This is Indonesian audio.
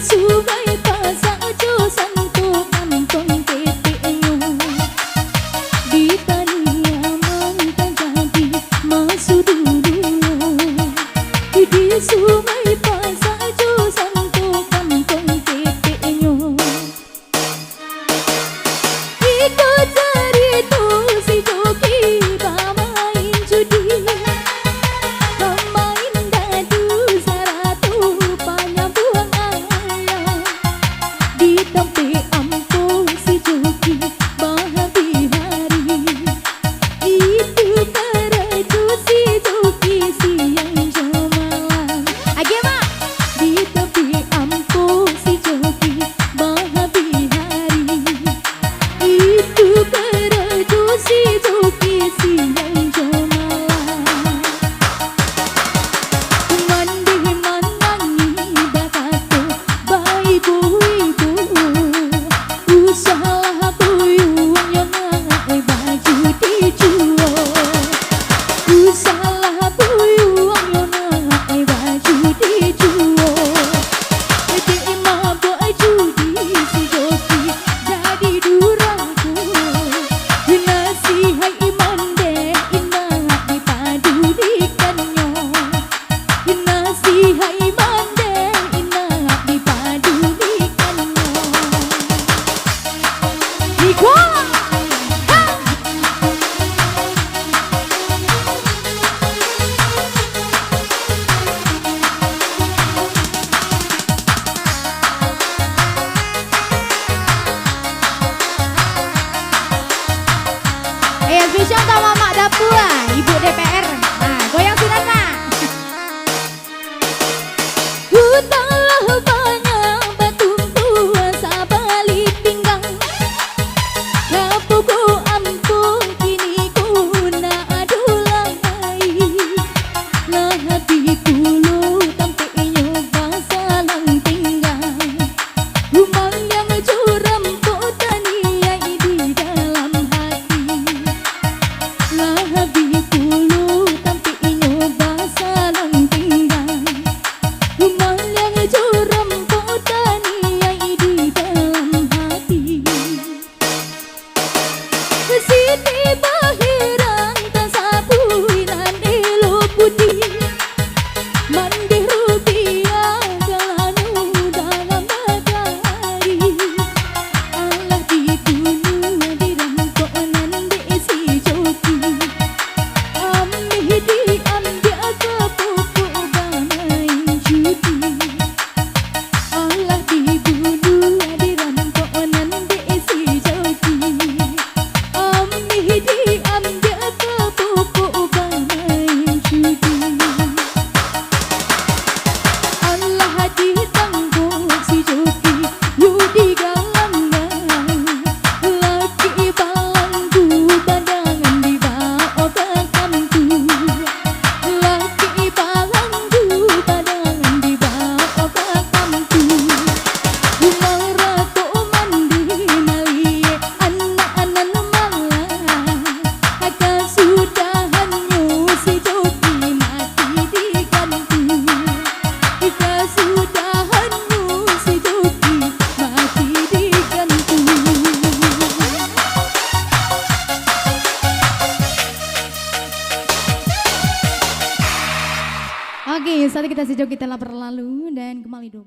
sungai pasang josan tu kantong teteknya di tania mantan jadi masuk dulu di sungai pasang josan tu kantong teteknya ikut cari tu si joki bermain judi pemain dadu saratu banyak buang ayah di tempat ampun si joki bahagia hari itu keraju si joki siang jemalan agema di tepi ampun si joki bahagia hari itu keraju si joki siang jemalan mandi manangi batato bai ibu usaha buyuang yang ngai baju dijual usaha buyuang yang ngai baju dijual di mabuk judi si joki jadi duraku nasihat iman deh indah dipadu dikannya nasihat iman deh indah dipadu dikannya Ikuah spesial sama Mak Dapua, Ibu DPR. Nah, goyang sinan Mak. Hutanglah banyak batu tua sabalik pinggang. Kapuku ampun kini ku nak adulai. Lah hatiku lu tampaknya basalang tinggal. Rumah yang curam potania di dalam hati. Lah hatiku lu tampaknya basalang tinggal. Rumah yang curam potania di dalam hati. Siti bahiran tak sapuinan elo putih mandi rupiah galanu dalam badari Allah dibunuh di rangkonan desi joki amih diambil kepupu bermain judi Allah dibunuh di rangkonan desi joki amih diambil kepupu bermain judi Allah ditanggung si joki yudi galangan laki balangku badangan di bawah kakamku laki balangku badangan di bawah kakamku Umarato mandi nalie anak-anak malah Akan sudahannya si joki mati diganti Akan sudahannya si joki mati diganti Oke, saat kita si joki telah berlalu dan kembali dua